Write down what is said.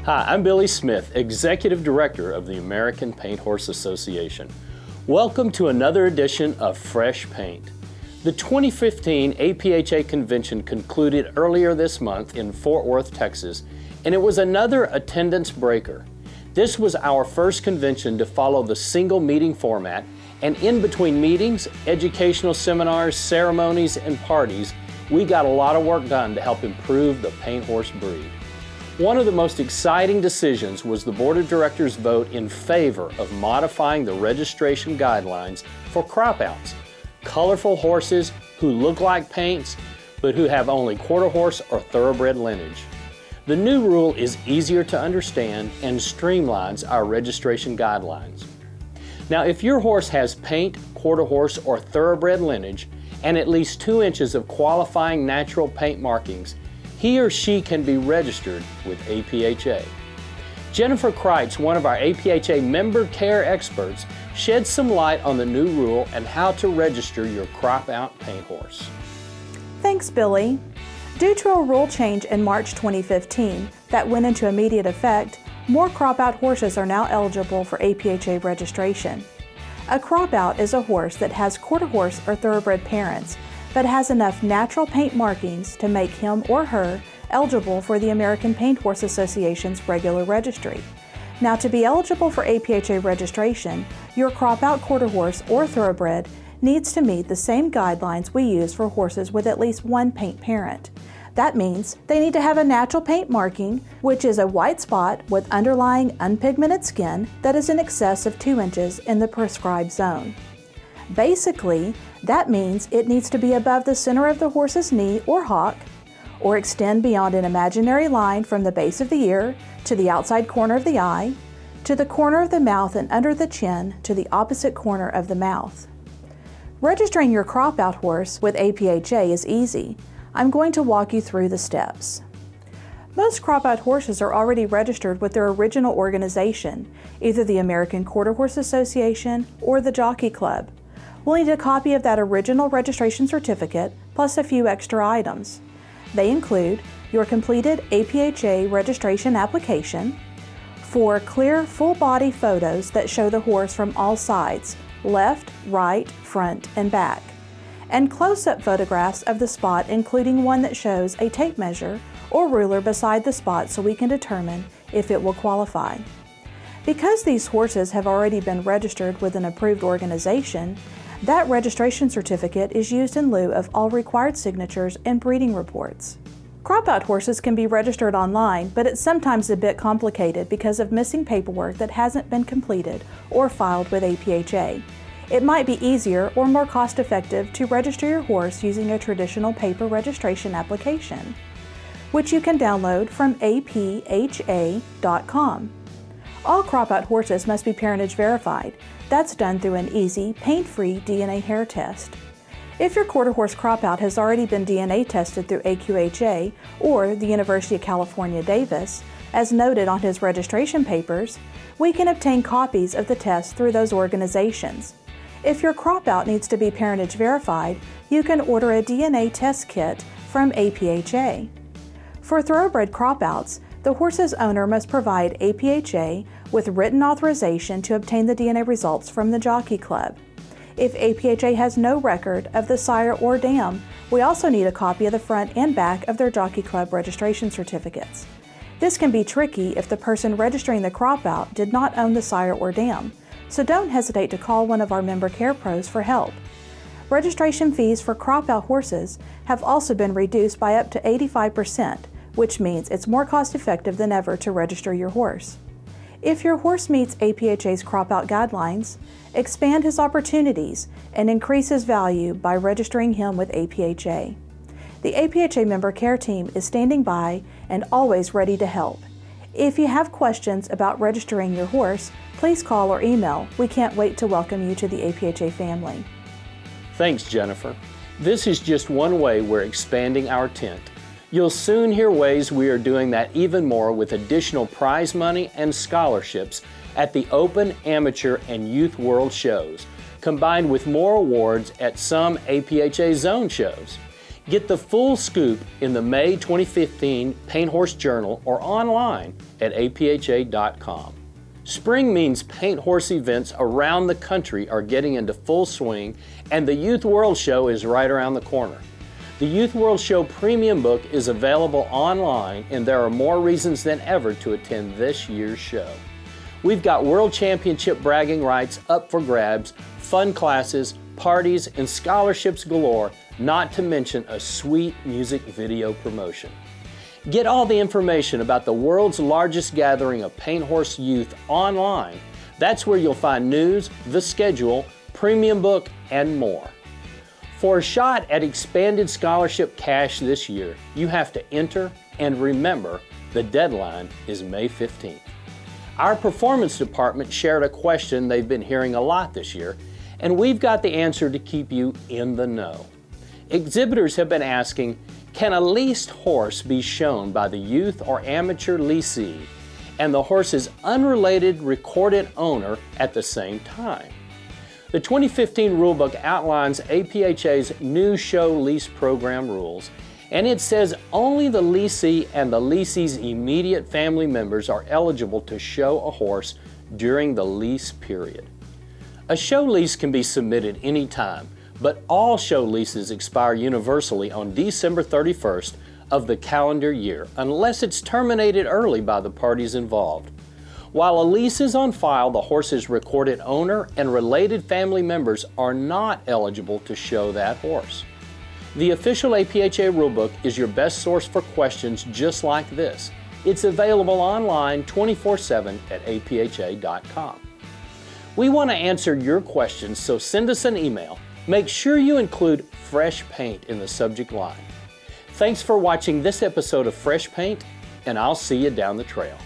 Hi, I'm Billy Smith, Executive Director of the American Paint Horse Association. Welcome to another edition of Fresh Paint. The 2015 APHA convention concluded earlier this month in Fort Worth, Texas, and it was another attendance breaker. This was our first convention to follow the single meeting format, and in between meetings, educational seminars, ceremonies, and parties, we got a lot of work done to help improve the paint horse breed. One of the most exciting decisions was the Board of Directors' vote in favor of modifying the registration guidelines for cropouts, colorful horses who look like paints but who have only quarter horse or thoroughbred lineage. The new rule is easier to understand and streamlines our registration guidelines. Now, if your horse has paint, quarter horse, or thoroughbred lineage and at least 2 inches of qualifying natural paint markings, he or she can be registered with APHA. Jennifer Kreitz, one of our APHA member care experts, sheds some light on the new rule and how to register your crop-out paint horse. Thanks, Billy. Due to a rule change in March 2015 that went into immediate effect, more crop-out horses are now eligible for APHA registration. A crop-out is a horse that has quarter horse or thoroughbred parents but has enough natural paint markings to make him or her eligible for the American Paint Horse Association's regular registry. Now, to be eligible for APHA registration, your crop-out quarter horse or thoroughbred needs to meet the same guidelines we use for horses with at least one paint parent. That means they need to have a natural paint marking, which is a white spot with underlying unpigmented skin that is in excess of 2 inches in the prescribed zone. Basically, that means it needs to be above the center of the horse's knee or hock, or extend beyond an imaginary line from the base of the ear to the outside corner of the eye, to the corner of the mouth and under the chin to the opposite corner of the mouth. Registering your crop-out horse with APHA is easy. I'm going to walk you through the steps. Most crop-out horses are already registered with their original organization, either the American Quarter Horse Association or the Jockey Club. We'll need a copy of that original registration certificate, plus a few extra items. They include your completed APHA registration application, 4 clear full-body photos that show the horse from all sides, left, right, front, and back, and close-up photographs of the spot, including one that shows a tape measure or ruler beside the spot so we can determine if it will qualify. Because these horses have already been registered with an approved organization, that registration certificate is used in lieu of all required signatures and breeding reports. Crop-out horses can be registered online, but it's sometimes a bit complicated because of missing paperwork that hasn't been completed or filed with APHA. It might be easier or more cost-effective to register your horse using a traditional paper registration application, which you can download from APHA.com. All crop-out horses must be parentage verified. That's done through an easy, paint-free DNA hair test. If your quarter horse crop-out has already been DNA tested through AQHA or the University of California, Davis, as noted on his registration papers, we can obtain copies of the test through those organizations. If your crop-out needs to be parentage verified, you can order a DNA test kit from APHA. For thoroughbred crop-outs, the horse's owner must provide APHA with written authorization to obtain the DNA results from the Jockey Club. If APHA has no record of the sire or dam, we also need a copy of the front and back of their Jockey Club registration certificates. This can be tricky if the person registering the crop-out did not own the sire or dam, so don't hesitate to call one of our member care pros for help. Registration fees for crop-out horses have also been reduced by up to 85%, which means it's more cost-effective than ever to register your horse. If your horse meets APHA's crop-out guidelines, expand his opportunities and increase his value by registering him with APHA. The APHA member care team is standing by and always ready to help. If you have questions about registering your horse, please call or email. We can't wait to welcome you to the APHA family. Thanks, Jennifer. This is just one way we're expanding our tent. You'll soon hear ways we are doing that even more with additional prize money and scholarships at the Open, Amateur, and Youth World shows, combined with more awards at some APHA zone shows. Get the full scoop in the May 2015 Paint Horse Journal or online at apha.com. Spring means paint horse events around the country are getting into full swing, and the Youth World Show is right around the corner. The Youth World Show Premium Book is available online, and there are more reasons than ever to attend this year's show. We've got World Championship bragging rights up for grabs, fun classes, parties, and scholarships galore, not to mention a sweet music video promotion. Get all the information about the world's largest gathering of paint horse youth online. That's where you'll find news, the schedule, premium book, and more. For a shot at expanded scholarship cash this year, you have to enter, and remember, the deadline is May 15th. Our performance department shared a question they've been hearing a lot this year, and we've got the answer to keep you in the know. Exhibitors have been asking, can a leased horse be shown by the youth or amateur leasee and the horse's unrelated recorded owner at the same time? The 2015 rulebook outlines APHA's new show lease program rules, and it says only the leasee and the leasee's immediate family members are eligible to show a horse during the lease period. A show lease can be submitted anytime, but all show leases expire universally on December 31st of the calendar year, unless it's terminated early by the parties involved. While a lease is on file, the horse's recorded owner and related family members are not eligible to show that horse. The official APHA rulebook is your best source for questions just like this. It's available online 24/7 at apha.com. We want to answer your questions, so send us an email. Make sure you include Fresh Paint in the subject line. Thanks for watching this episode of Fresh Paint, and I'll see you down the trail.